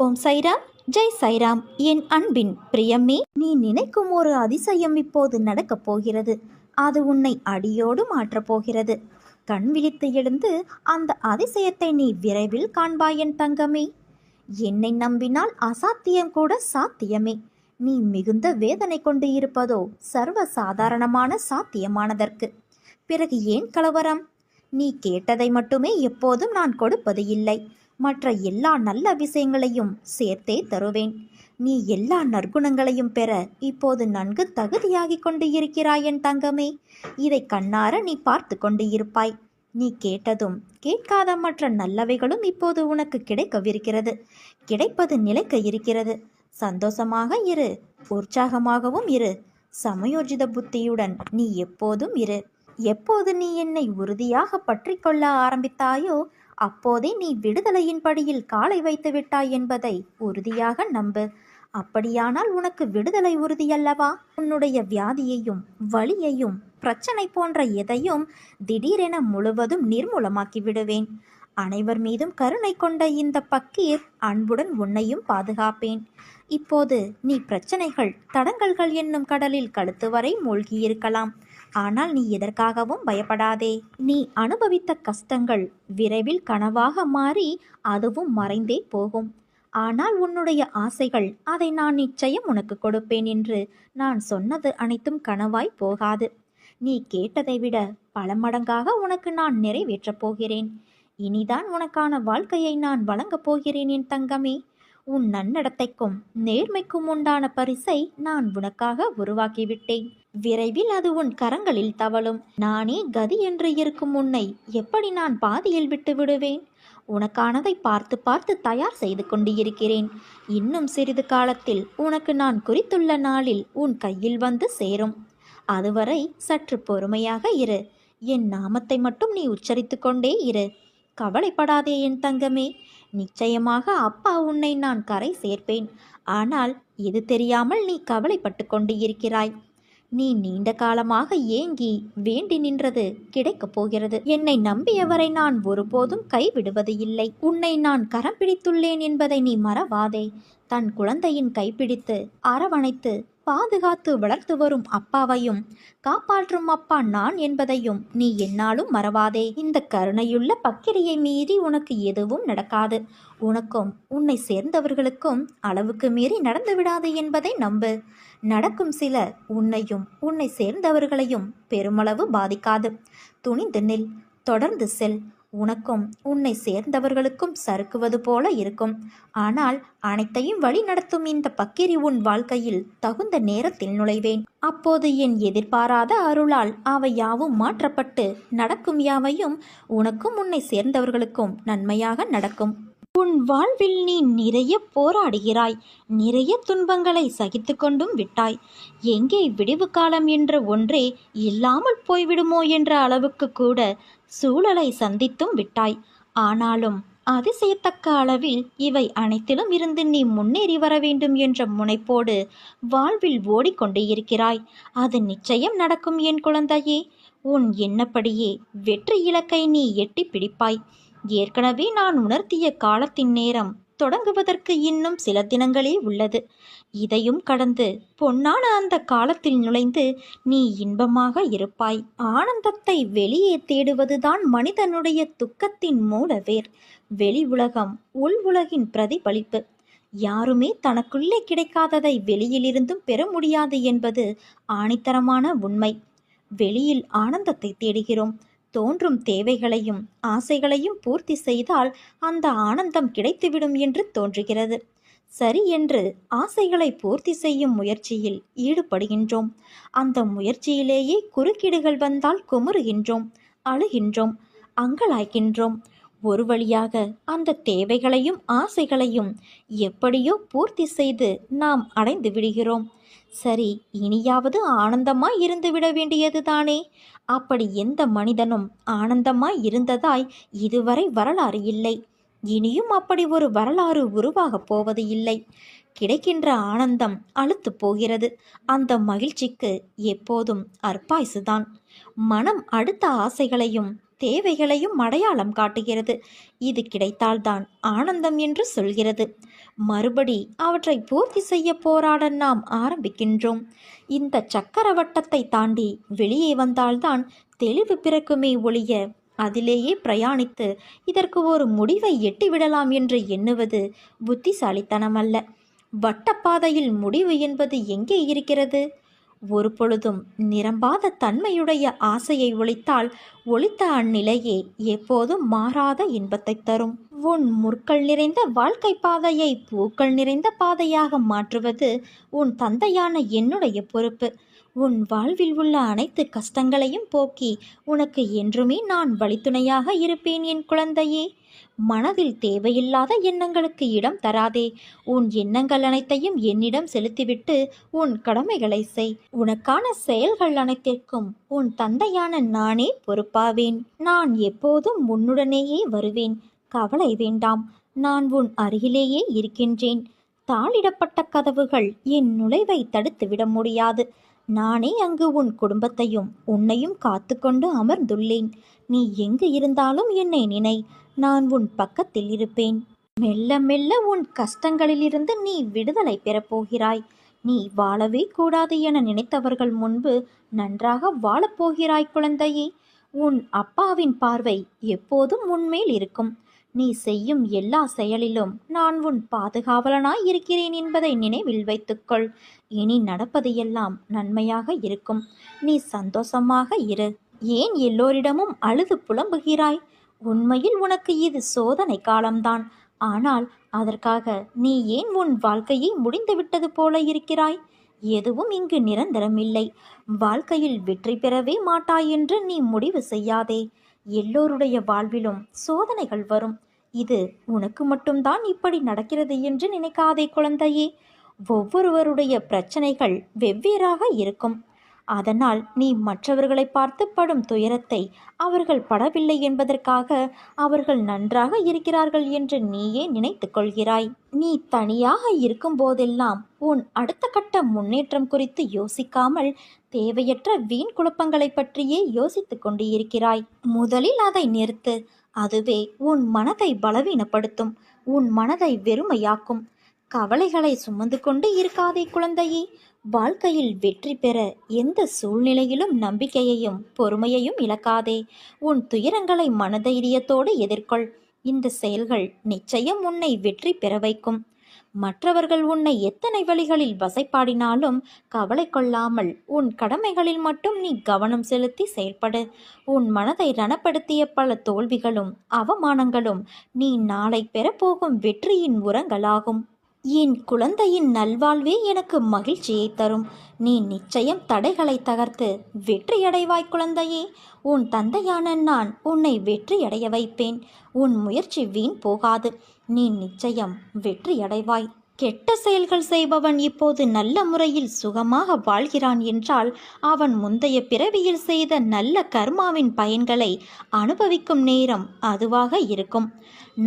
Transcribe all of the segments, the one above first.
ஓம் சைராம், ஜெய் சைராம். என் அன்பின் பிரியமே, நீ நினைக்கும் ஒரு அதிசயம் இப்போது நடக்கப் போகிறது. அது உன்னை அடியோடு மாற்றப் போகிறது. கண் விழித்து எழுந்து அந்த அதிசயத்தை நீ விரைவில் காண்பாய் என் தங்கமே. என்னை நம்பினால் அசாத்தியம் கூட சாத்தியமே. நீ மிகுந்த வேதனை கொண்டு இருப்பதோ சர்வ சாதாரணமான சாத்தியமானதற்கு. பிறகு ஏன் கலவரம்? நீ கேட்டதை மட்டுமே எப்போதும் நான் கொடுப்பது இல்லை. மற்ற எல்லா நல்ல விஷயங்களையும் சேர்த்தே தருவேன். நீ எல்லா நற்குணங்களையும் பெற இப்போது நன்கு தகுதியாகி கொண்டு இருக்கிறாய் என் தங்கமே. இதை கண்ணார நீ பார்த்து கொண்டு இருப்பாய். நீ கேட்டதும் கேட்காத மற்ற நல்லவைகளும் இப்போது உனக்கு கிடைக்கவிருக்கிறது. கிடைப்பது நிலைக்க இருக்கிறது. சந்தோஷமாக இரு, உற்சாகமாகவும் இரு. சமயோஜித புத்தியுடன் நீ எப்போதும் இரு. எப்போது நீ என்னை உறுதியாக பற்றி கொள்ள ஆரம்பித்தாயோ அப்போதே நீ விடுதலையின் படியில் காலை வைத்து விட்டாய் என்பதை உறுதியாக நம்பு. அப்படியானால் உனக்கு விடுதலை உறுதியல்லவா? உன்னுடைய வியாதியையும் வலியையும் பிரச்சனை போன்ற எதையும் திடீரென முழுவதும் நிர்மூலமாக்கி விடுவேன். அனைவர் மீதும் கருணை கொண்ட இந்த பக்கீர் அன்புடன் உன்னையும் பாதுகாப்பேன். இப்போது நீ பிரச்சனைகள் தடங்கல்கள் என்னும் கடலில் கழுத்து வரை மூழ்கியிருக்கலாம். ஆனால் நீ எதற்காகவும் பயப்படாதே. நீ அனுபவித்த கஷ்டங்கள் விரைவில் கனவாக மாறி அதுவும் மறைந்தே போகும். ஆனால் உன்னுடைய ஆசைகள், அதை நான் நிச்சயம் உனக்கு கொடுப்பேன் என்று நான் சொன்னது அனைத்தும் கனவாய் போகாது. நீ கேட்டதை விட பல மடங்காக உனக்கு நான் நிறைவேற்றப் போகிறேன். இனிதான் உனக்கான வாழ்க்கையை நான் வழங்கப் போகிறேன் என் தங்கமே. உன் நன்னடத்தைக்கும் நேர்மைக்கும் உண்டான பரிசை நான் உனக்காக உருவாக்கிவிட்டேன். விரைவில் அது உன் கரங்களில் தவழும். நானே கதி என்று இருக்கும் உன்னை எப்படி நான் பாதியில் விட்டு விடுவேன்? உனக்கானதை பார்த்து பார்த்து தயார் செய்து கொண்டு இருக்கிறேன். இன்னும் சிறிது காலத்தில் உனக்கு நான் குறித்துள்ள நாளில் உன் கையில் வந்து சேரும். அதுவரை சற்று பொறுமையாக இரு. என் நாமத்தை மட்டும் நீ உச்சரித்து கொண்டே இரு. கவலைப்படாதே என் தங்கமே. நிச்சயமாக அப்பா உன்னை நான் கரை சேர்ப்பேன். ஆனால் இது தெரியாமல் நீ கவலைப்பட்டு கொண்டு இருக்கிறாய். நீ நீண்ட காலமாக ஏங்கி வேண்டி நின்றது கிடைக்கப் போகிறது. என்னை நம்பியவரை நான் ஒருபோதும் கைவிடுவது இல்லை. உன்னை நான் கரம் பிடித்துள்ளேன் என்பதை நீ மறவாதே. தன் குழந்தையின் கைப்பிடித்து அரவணைத்து பாதுகாத்து வளர்த்து வரும் அப்பாவையும் காப்பாற்றும் அப்பா நான் என்பதையும் நீ என்னாலும் மறவாதே. இந்த கருணையுள்ள பக்கிரியை மீறி உனக்கு எதுவும் நடக்காது. உனக்கும் உன்னை சேர்ந்தவர்களுக்கும் அளவுக்கு மீறி நடந்து விடாது என்பதை நம்பு. நடக்கும் சில உன்னையும் உன்னை சேர்ந்தவர்களையும் பெருமளவு பாதிக்காது. துணிந்து நில், தொடர்ந்து செல். உனக்கும் உன்னை சேர்ந்தவர்களுக்கும் சறுக்குவது போல இருக்கும். ஆனால் அனைத்தையும் வழி நடத்தும் இந்த பக்கிரி உன் வாழ்க்கையில் தகுந்த நேரத்தில் நுழைவேன். அப்போது என் எதிர்பாராத அருளால் அவை யாவும் மாற்றப்பட்டு நடக்கும் யாவையும் உனக்கும் உன்னை சேர்ந்தவர்களுக்கும் நன்மையாக நடக்கும். உன் வாழ்வில் நீ நிறைய போராடுகிறாய். நிறைய துன்பங்களை சகித்து கொண்டும் விட்டாய். எங்கே விடிவு காலம் என்ற ஒன்றே இல்லாமல் போய்விடுமோ என்ற அளவுக்கு கூட சூழலை சந்தித்தும் விட்டாய். ஆனாலும் அதிசயத்தக்க அளவில் இவை அனைத்திலும் இருந்து நீ முன்னேறி வர வேண்டும் என்ற முனைப்போடு வாழ்வில் ஓடிக்கொண்டே இருக்கிறாய். அது நிச்சயம் நடக்கும் என் குழந்தையே. உன் எண்ணப்படியே வெற்றி இலக்கை நீ எட்டி பிடிப்பாய். ஏற்கனவே நான் உணர்த்திய காலத்தின் நேரம் தொடங்குவதற்கு இன்னும் சில தினங்களே உள்ளது. இதையும் கடந்து பொன்னான அந்த காலத்தில் நுழைந்து நீ இன்பமாக இருப்பாய். ஆனந்தத்தை வெளியே தேடுவதுதான் மனிதனுடைய துக்கத்தின் மூலவேர். வெளி உலகம் உள் உலகின் பிரதிபலிப்பு. யாருமே தனக்குள்ளே கிடைக்காததை வெளியிலிருந்தும் பெற முடியாது என்பது ஆணித்தரமான உண்மை. வெளியில் ஆனந்தத்தை தேடுகிறோம். தோன்றும் தேவைகளையும் ஆசைகளையும் பூர்த்தி செய்தால் அந்த ஆனந்தம் கிடைத்துவிடும் என்று தோன்றுகிறது. சரி என்று ஆசைகளை பூர்த்தி செய்யும் முயற்சியில் ஈடுபடுகின்றோம். அந்த முயற்சியிலேயே குறுக்கீடுகள் வந்தால் குமுறுகின்றோம், அழுகின்றோம், அங்கலாய்க்கின்றோம். ஒரு வழியாக அந்த தேவைகளையும் ஆசைகளையும் எப்படியோ பூர்த்தி செய்து நாம் அடைந்து விடுகிறோம். சரி, இனியாவது ஆனந்தமாய் இருந்து விட வேண்டியதுதானே? அப்படி எந்த மனிதனும் ஆனந்தமாய் இருந்ததாய் இதுவரை வரலாறு இல்லை. இனியும் அப்படி ஒரு வரலாறு உருவாகப் போவது இல்லை. கிடைக்கின்ற ஆனந்தம் அழுத்து போகிறது. அந்த மகிழ்ச்சிக்கு எப்போதும் அற்பாய்சுதான். மனம் அடுத்த ஆசைகளையும் தேவைகளையும் அடையாளம் காட்டுகிறது. இது கிடைத்தால்தான் ஆனந்தம் என்று சொல்கிறது. மறுபடி அவற்றை பூர்த்தி செய்ய போராட நாம் ஆரம்பிக்கின்றோம். இந்த சக்கரவட்டத்தை தாண்டி வெளியே வந்தால்தான் தெளிவு பிறக்குமே ஒழிய, அதிலேயே பிரயாணித்து இதற்கு ஒரு முடிவை எட்டிவிடலாம் என்று எண்ணுவது புத்திசாலித்தனமல்ல. வட்டப்பாதையில் முடிவு என்பது எங்கே இருக்கிறது? ஒரு பொழுதும் நிரம்பாத தன்மையுடைய ஆசையை ஒழித்தால் ஒழித்த அந்நிலையே எப்போதும் மாறாத இன்பத்தை தரும். உன் முற்கள் நிறைந்த வாழ்க்கை பாதையை பூக்கள் நிறைந்த பாதையாக மாற்றுவது உன் தந்தையான என்னுடைய பொறுப்பு. உன் வாழ்வில் உள்ள அனைத்து கஷ்டங்களையும் போக்கி உனக்கு என்றுமே நான் வழித்துணையாக இருப்பேன் என் குழந்தையே. மனதில் தேவையில்லாத எண்ணங்களுக்கு இடம் தராதே. உன் எண்ணங்கள் அனைத்தையும் என்னிடம் செலுத்திவிட்டு உன் கடமைகளை செய். உனக்கான செயல்கள் அனைத்திற்கும் உன் தந்தையான நானே பொறுப்பாவேன். நான் எப்போதும் உன்னுடனேயே வருவேன். கவலை வேண்டாம், நான் உன் அருகிலேயே இருக்கின்றேன். தாளிடப்பட்ட கதவுகள் என் நுழைவை தடுத்துவிட முடியாது. நானே அங்கு உன் குடும்பத்தையும் உன்னையும் காத்து கொண்டு அமர்ந்துள்ளேன். நீ எங்கு இருந்தாலும் என்னை நினை, நான் உன் பக்கத்தில் இருப்பேன். மெல்ல மெல்ல உன் கஷ்டங்களிலிருந்து நீ விடுதலை பெறப்போகிறாய். நீ வாழவே கூடாது என நினைத்தவர்கள் முன்பு நன்றாக வாழப்போகிறாய் குழந்தையே. உன் அப்பாவின் பார்வை எப்போதும் உன்மேல் இருக்கும். நீ செய்யும் எல்லா செயலிலும் நான் உன் பாதுகாவலனாய் இருக்கிறேன் என்பதை நினைவில் வைத்துக்கொள். இனி நடப்பது எல்லாம் நன்மையாக இருக்கும். நீ சந்தோஷமாக இரு. ஏன் எல்லோரிடமும் அழுது புலம்புகிறாய்? உண்மையில் உனக்கு இது சோதனை காலம்தான். ஆனால் அதற்காக நீ ஏன் உன் வாழ்க்கையை முடிந்துவிட்டது போல இருக்கிறாய்? எதுவும் இங்கு நிரந்தரமில்லை. வாழ்க்கையில் வெற்றி பெறவே மாட்டாய் என்று நீ முடிவு செய்யாதே. எல்லோருடைய வாழ்விலும் சோதனைகள் வரும். இது உனக்கு மட்டும்தான் இப்படி நடக்கிறது என்று நினைக்காதே குழந்தையே. ஒவ்வொருவருடைய பிரச்சனைகள் வெவ்வேறாக இருக்கும். அதனால் நீ மற்றவர்களை பார்த்து படும் துயரத்தை அவர்கள் படவில்லை என்பதற்காக அவர்கள் நன்றாக இருக்கிறார்கள் என்று நீயே நினைத்து கொள்கிறாய். நீ தனியாக இருக்கும் போதெல்லாம் உன் அடுத்த கட்ட முன்னேற்றம் குறித்து யோசிக்காமல் தேவையற்ற வீண் குழப்பங்களை பற்றியே யோசித்து கொண்டு இருக்கிறாய். முதலில் அதை நிறுத்து. அதுவே உன் மனதை பலவீனப்படுத்தும், உன் மனதை வெறுமையாக்கும். கவலைகளை சுமந்து கொண்டு இருக்காதே குழந்தையே. வாழ்க்கையில் வெற்றி பெற எந்த சூழ்நிலையிலும் நம்பிக்கையையும் பொறுமையையும் இழக்காதே. உன் துயரங்களை மனதைரியத்தோடு எதிர்கொள். இந்த செயல்கள் நிச்சயம் உன்னை வெற்றி பெற வைக்கும். மற்றவர்கள் உன்னை எத்தனை வழிகளில் வசைப்பாடினாலும் கவலை கொள்ளாமல் உன் கடமைகளில் மட்டும் நீ கவனம் செலுத்தி செயல்படு. உன் மனதை ரணப்படுத்திய பல தோல்விகளும் அவமானங்களும் நீ நாளை பெறப்போகும் வெற்றியின் உரங்களாகும். என் குழந்தையின் நல்வாழ்வே எனக்கு மகிழ்ச்சியை தரும். நீ நிச்சயம் தடைகளை தகர்த்து வெற்றியடைவாய் குழந்தையே. உன் தந்தையான நான் உன்னை வெற்றியடைய வைப்பேன். உன் முயற்சி வீண் போகாது. நீ நிச்சயம் வெற்றியடைவாய். கெட்ட செயல்கள் செய்பவன் இப்போது நல்ல முறையில் சுகமாக வாழ்கிறான் என்றால் அவன் முந்தைய பிறவியில் செய்த நல்ல கர்மாவின் பயன்களை அனுபவிக்கும் நேரம் அதுவாக இருக்கும்.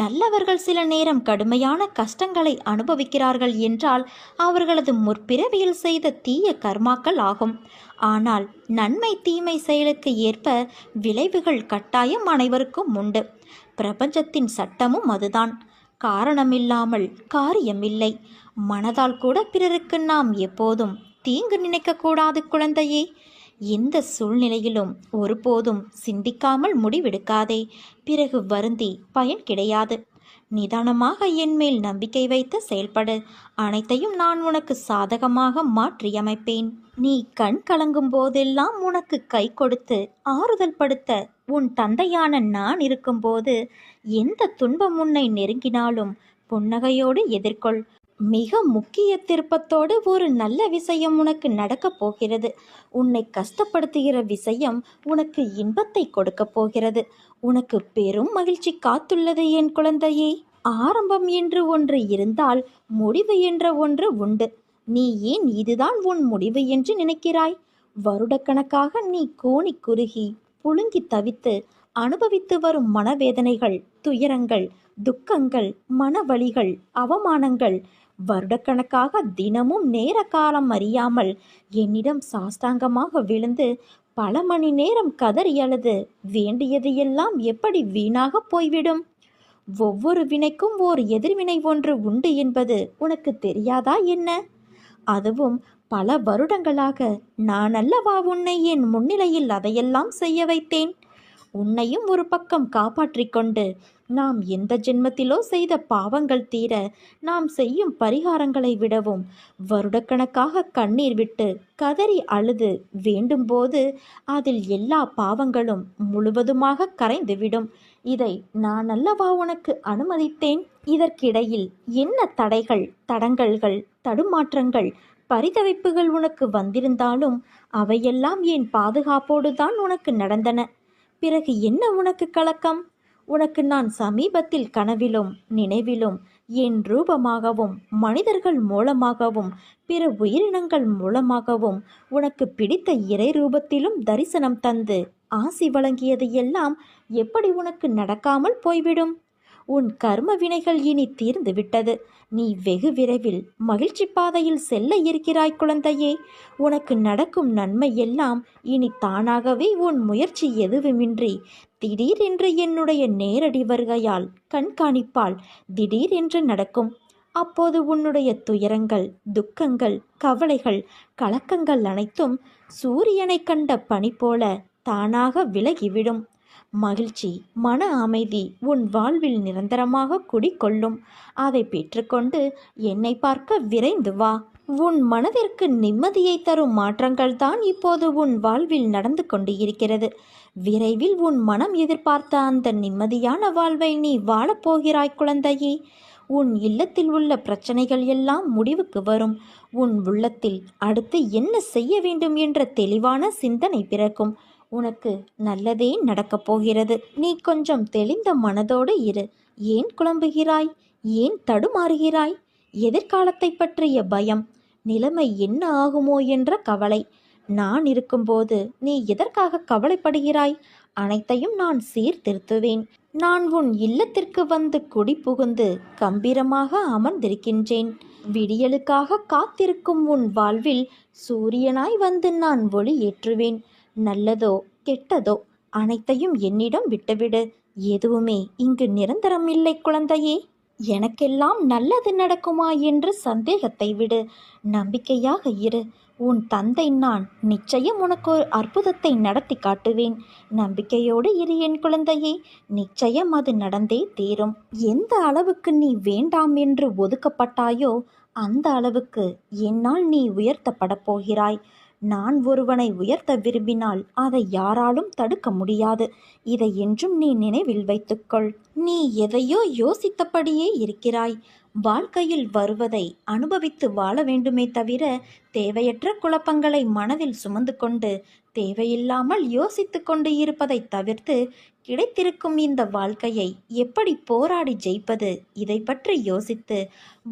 நல்லவர்கள் சில நேரம் கடுமையான கஷ்டங்களை அனுபவிக்கிறார்கள் என்றால் அவர்களது முற்பிறவியில் செய்த தீய கர்மாக்கள் ஆகும். ஆனால் நன்மை தீமை செயலுக்கு ஏற்ப விளைவுகள் கட்டாயம் அனைவருக்கும் உண்டு. பிரபஞ்சத்தின் சட்டமும் அதுதான். காரணமில்லாமல் காரியமில்லை. மனதால் கூட பிறருக்கு நாம் எப்போதும் தீங்கு நினைக்கக்கூடாது குழந்தையே. எந்த சூழ்நிலையிலும் ஒருபோதும் சிந்திக்காமல் முடிவெடுக்காதே. பிறகு வருந்தி பயன் கிடையாது. நிதானமாக என் மேல் நம்பிக்கை வைத்து செயல்படு. அனைத்தையும் நான் உனக்கு சாதகமாக மாற்றியமைப்பேன். நீ கண் கலங்கும் போதெல்லாம் உனக்கு கை கொடுத்து ஆறுதல் படுத்த உன் தந்தையான நான் இருக்கும்போது எந்த துன்பம் உன்னை நெருங்கினாலும் புன்னகையோடு எதிர்கொள். மிக முக்கிய திருப்பத்தோடு ஒரு நல்ல விஷயம் உனக்கு நடக்கப் போகிறது. உன்னை கஷ்டப்படுத்துகிற விஷயம் உனக்கு இன்பத்தை கொடுக்கப் போகிறது. உனக்கு பெரும் மகிழ்ச்சி காத்துள்ளது என் குழந்தையே. ஆரம்பம் என்று ஒன்று இருந்தால் முடிவு என்ற ஒன்று உண்டு. நீ ஏன் இதுதான் உன் முடிவு என்று நினைக்கிறாய்? வருடக்கணக்காக நீ கோணி குறுகி புழுங்கி தவித்து அனுபவித்து வரும் மனவேதனைகள், துயரங்கள், துக்கங்கள், மனவலிகள், அவமானங்கள், வருடக்கணக்காக தினமும் நேர காலம் அறியாமல் என்னிடம் சாஷ்டாங்கமாக விழுந்து பல மணி நேரம் கதறி அழுது வேண்டியது எல்லாம் எப்படி வீணாக போய்விடும்? ஒவ்வொரு வினைக்கும் ஓர் எதிர்வினை ஒன்று உண்டு என்பது உனக்கு தெரியாதா என்ன? அதுவும் பல வருடங்களாக நான் அல்லவா உன்னை என் முன்னிலையில் அதையெல்லாம் செய்ய வைத்தேன். உன்னையும் ஒரு பக்கம் காப்பாற்றிக் கொண்டு நாம் எந்த ஜென்மத்திலோ செய்த பாவங்கள் தீர நாம் செய்யும் பரிகாரங்களை விடவும் வருடக்கணக்காக கண்ணீர் விட்டு கதறி அழுது வேண்டும்போது அதில் எல்லா பாவங்களும் முழுவதுமாக கரைந்துவிடும். இதை நான் அல்லவா உனக்கு அனுமதித்தேன். இதற்கிடையில் என்ன தடைகள், தடங்கல்கள், தடுமாற்றங்கள், பரிதவிப்புகள் உனக்கு வந்திருந்தாலும் அவையெல்லாம் என் பாதுகாப்போடு தான் உனக்கு நடந்தன. பிறகு என்ன உனக்கு கலக்கம்? உனக்கு நான் சமீபத்தில் கனவிலும் நினைவிலும் என் ரூபமாகவும் மனிதர்கள் மூலமாகவும் பிற உயிரினங்கள் மூலமாகவும் உனக்கு பிடித்த இறை ரூபத்திலும் தரிசனம் தந்து ஆசி வழங்கியது எல்லாம் எப்படி உனக்கு நடக்காமல் போய்விடும்? உன் கர்ம வினைகள் இனி தீர்ந்து விட்டது. நீ வெகு விரைவில் மகிழ்ச்சி பாதையில் செல்ல இருக்கிறாய் குழந்தையே. உனக்கு நடக்கும் நன்மை எல்லாம் இனி தானாகவே உன் முயற்சி எதுவுமின்றி திடீரென்று என்னுடைய நேரடி வருகையால் கண்காணிப்பால் திடீரென்று நடக்கும். அப்போது உன்னுடைய துயரங்கள், துக்கங்கள், கவலைகள், கலக்கங்கள் அனைத்தும் சூரியனை கண்ட பனி போல தானாக விலகிவிடும். மகிழ்ச்சி, மன அமைதி உன் வாழ்வில் நிரந்தரமாக குடிக்கொள்ளும். அதை பெற்றுக்கொண்டு என்னை பார்க்க விரைந்து வா. உன் மனதிற்கு நிம்மதியை தரும் மாற்றங்கள் தான் இப்போது உன் வாழ்வில் நடந்து கொண்டு இருக்கிறது. விரைவில் உன் மனம் எதிர்பார்த்த அந்த நிம்மதியான வாழ்வை நீ வாழப்போகிறாய் குழந்தையே. உன் இல்லத்தில் உள்ள பிரச்சனைகள் எல்லாம் முடிவுக்கு வரும். உன் உள்ளத்தில் அடுத்து என்ன செய்ய வேண்டும் என்ற தெளிவான சிந்தனை பிறக்கும். உனக்கு நல்லதே நடக்கப் போகிறது. நீ கொஞ்சம் தெளிந்த மனதோடு இரு. ஏன் குழம்புகிறாய்? ஏன் தடுமாறுகிறாய்? எதிர்காலத்தை பற்றிய பயம், நிலைமை என்ன ஆகுமோ என்ற கவலை. நான் இருக்கும்போது நீ எதற்காக கவலைப்படுகிறாய்? அனைத்தையும் நான் சீர்திருத்துவேன். நான் உன் இல்லத்திற்கு வந்து குடி புகுந்து கம்பீரமாக அமர்ந்திருக்கின்றேன். விடியலுக்காக காத்திருக்கும் உன் வாழ்வில் சூரியனாய் வந்து நான் ஒளி ஏற்றுவேன். நல்லதோ கெட்டதோ அனைத்தையும் என்னிடம் விட்டுவிடு. எதுவுமே இங்கு நிரந்தரம் இல்லை குழந்தையே. எனக்கெல்லாம் நல்லது நடக்குமா என்று சந்தேகத்தை விடு. நம்பிக்கையாக இரு. உன் தந்தை நான் நிச்சயம் உனக்கு ஒரு அற்புதத்தை நடத்தி காட்டுவேன். நம்பிக்கையோடு இரு என் குழந்தையே. நிச்சயம் அது நடந்தே தீரும். எந்த அளவுக்கு நீ வேண்டாம் என்று ஒதுக்கப்பட்டாயோ அந்த அளவுக்கு என்னால் நீ உயர்த்தப்படப் போகிறாய். நான் ஒருவனை உயர்த்த விரும்பினால் அதை யாராலும் தடுக்க முடியாது. இதை என்றும் நீ நினைவில் வைத்துக்கொள். நீ எதையோ யோசித்தபடியே இருக்கிறாய். வாழ்க்கையில் வருவதை அனுபவித்து வாழ வேண்டுமே தவிர தேவையற்ற குழப்பங்களை மனதில் சுமந்து கொண்டு தேவையில்லாமல் யோசித்து கொண்டு இருப்பதை தவிர்த்து கிடைத்திருக்கும் இந்த வாழ்க்கையை எப்படி போராடி ஜெயிப்பது, இதை பற்றி யோசித்து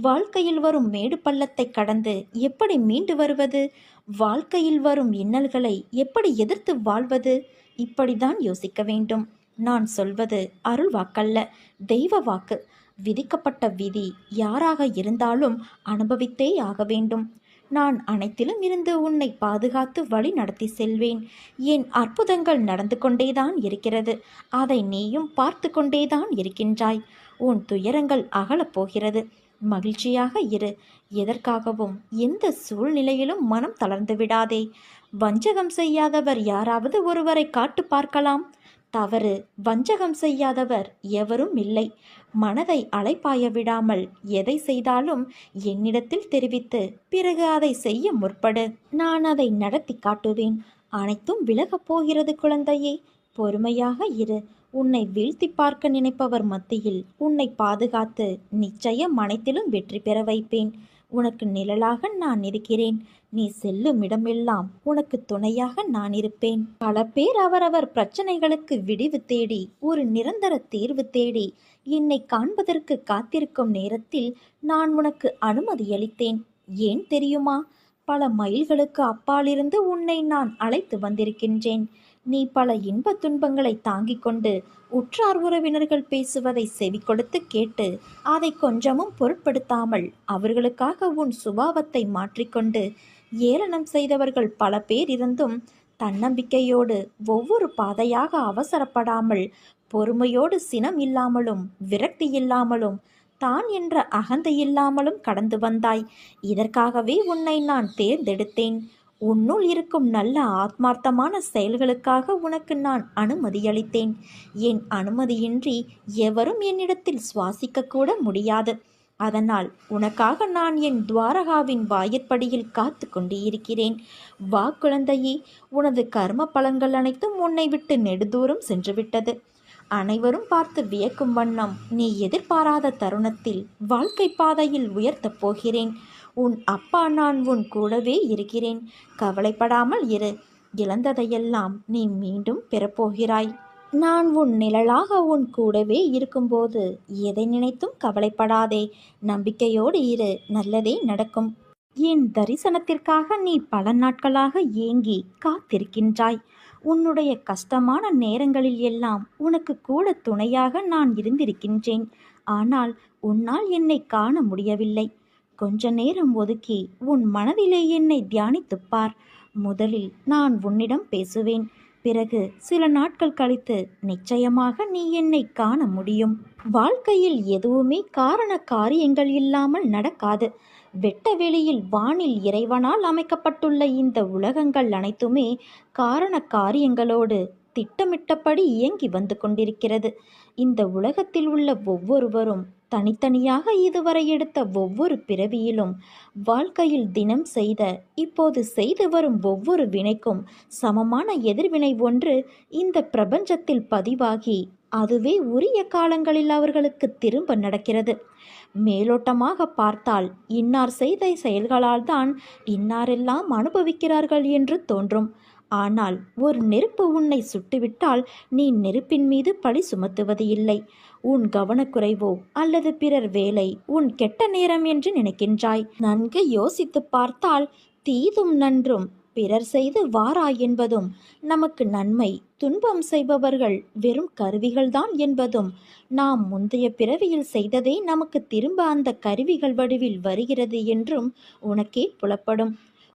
வாழ்க்கையில் வரும் மேடு பள்ளத்தை கடந்து எப்படி மீண்டு வருவது, வாழ்க்கையில் வரும் இன்னல்களை எப்படி எதிர்த்து வாழ்வது, இப்படிதான் யோசிக்க வேண்டும். நான் சொல்வது அருள் வாக்கல்ல, தெய்வ வாக்கு. விதிக்கப்பட்ட விதி யாராக இருந்தாலும் அனுபவித்தே ஆக வேண்டும். நான் அனைத்திலும் இருந்து உன்னை பாதுகாத்து வழி நடத்தி செல்வேன். என் அற்புதங்கள் நடந்து கொண்டேதான் இருக்கிறது. அதை நீயும் பார்த்து கொண்டேதான் இருக்கின்றாய். உன் துயரங்கள் அகலப் போகிறது. மகிழ்ச்சியாக இரு. எதற்காகவும் எந்த சூழ்நிலையிலும் மனம் தளர்ந்து விடாதே. வஞ்சகம் செய்யாதவர் யாராவது ஒருவரை காட்டு பார்க்கலாம். தவறு வஞ்சகம் செய்யாதவர் எவரும் இல்லை. மனதை அலைப்பாய விடாமல் எதை செய்தாலும் என்னிடத்தில் தெரிவித்து பிறகு அதை செய்ய முற்படு. நான் அதை நடத்தி காட்டுவேன். அனைத்தும் விலகப் போகிறது குழந்தையே. பொறுமையாக இரு. உன்னை வீழ்த்தி பார்க்க நினைப்பவர் மத்தியில் உன்னை பாதுகாத்து நிச்சயம் அனைத்திலும் வெற்றி பெற வைப்பேன். உனக்கு நிழலாக நான் இருக்கிறேன். நீ செல்லும் இடமெல்லாம் உனக்கு துணையாக நான் இருப்பேன். பல பேர் அவரவர் பிரச்சனைகளுக்கு விடிவு தேடி ஒரு நிரந்தர தீர்வு தேடி என்னை காண்பதற்கு காத்திருக்கும் நேரத்தில் நான் உனக்கு அனுமதி அளித்தேன். ஏன் தெரியுமா? பல மைல்களுக்கு அப்பாலிருந்து உன்னை நான் அழைத்து வந்திருக்கின்றேன். நீ பல இன்ப துன்பங்களை தாங்கிக் கொண்டு உற்றார் உறவினர்கள் பேசுவதை செவி கொடுத்து கேட்டு அதை கொஞ்சமும் பொருட்படுத்தாமல் அவர்களுக்காக உன் சுபாவத்தை மாற்றிக்கொண்டு ஏளனம் செய்தவர்கள் பல பேர் இருந்தும் தன்னம்பிக்கையோடு ஒவ்வொரு பாதையாக அவசரப்படாமல் பொறுமையோடு சினம் இல்லாமலும் விரக்தி இல்லாமலும் தான் என்ற அகந்தை இல்லாமலும் கடந்து வந்தாய். இதற்காகவே உன்னை நான் தேர்ந்தெடுத்தேன். உன்னுள் இருக்கும் நல்ல ஆத்மார்த்தமான செயல்களுக்காக உனக்கு நான் அனுமதியளித்தேன். என் அனுமதியின்றி எவரும் என்னிடத்தில் சுவாசிக்கக்கூட முடியாது. அதனால் உனக்காக நான் என் துவாரகாவின் வாயிற்படியில் காத்து கொண்டு இருக்கிறேன். வா குழந்தையே, உனது கர்ம பலன்கள் அனைத்தும் உன்னை விட்டு நெடுதூரம் சென்றுவிட்டது. அனைவரும் பார்த்து வியக்கும் வண்ணம் நீ எதிர்பாராத தருணத்தில் வாழ்க்கை பாதையில் உயர்த்தப் போகிறேன். உன் அப்பா நான் உன் கூடவே இருக்கிறேன். கவலைப்படாமல் இரு. இழந்ததையெல்லாம் நீ மீண்டும் பெறப்போகிறாய். நான் உன் நிழலாக உன் கூடவே இருக்கும்போது எதை நினைத்தும் கவலைப்படாதே. நம்பிக்கையோடு இரு, நல்லதே நடக்கும். என் தரிசனத்திற்காக நீ பல நாட்களாக ஏங்கி காத்திருக்கின்றாய். உன்னுடைய கஷ்டமான நேரங்களில் எல்லாம் உனக்கு கூட துணையாக நான் இருந்திருக்கின்றேன். ஆனால் உன்னால் என்னை காண முடியவில்லை. கொஞ்ச நேரம் ஒதுக்கி உன் மனதிலே என்னை தியானித்துப் பார். முதலில் நான் உன்னிடம் பேசுவேன். பிறகு சில நாட்கள் கழித்து நிச்சயமாக நீ என்னை காண முடியும். வாழ்க்கையில் எதுவுமே காரண காரியங்கள் இல்லாமல் நடக்காது. வெட்ட வெளியில் வானில் இறைவனால் அமைக்கப்பட்டுள்ள இந்த உலகங்கள் அனைத்துமே காரண காரியங்களோடு திட்டமிட்டபடி இயங்கி வந்து கொண்டிருக்கிறது. இந்த உலகத்தில் உள்ள ஒவ்வொருவரும் தனித்தனியாக இதுவரை எடுத்த ஒவ்வொரு பிறவியிலும் வாழ்க்கையில் தினம் செய்த இப்போது செய்து வரும் ஒவ்வொரு வினைக்கும் சமமான எதிர்வினை ஒன்று இந்த பிரபஞ்சத்தில் பதிவாகி அதுவே உரிய காலங்களில் அவர்களுக்கு திரும்ப நடக்கிறது. மேலோட்டமாக பார்த்தால் இன்னார் செய்த செயல்களால் தான் இன்னாரெல்லாம் அனுபவிக்கிறார்கள் என்று தோன்றும். ஆனால் ஒரு நெருப்பு உன்னை சுட்டுவிட்டால் நீ நெருப்பின் மீது பழி சுமத்துவது இல்லை. உன் கவனக்குறைவோ அல்லது பிறர் வேலை உன் கெட்ட நேரம் என்று நினைக்கின்றாய். நன்கு யோசித்து பார்த்தால் தீதும் நன்றும் பிறர் செய்து வாரா என்பதும் நமக்கு நன்மை துன்பம் செய்பவர்கள் வெறும் கருவிகள்தான் என்பதும் நாம் முந்தைய பிறவியில் செய்ததே நமக்கு திரும்ப அந்த கருவிகள் வடிவில் வருகிறது என்றும் உனக்கே புலப்படும்.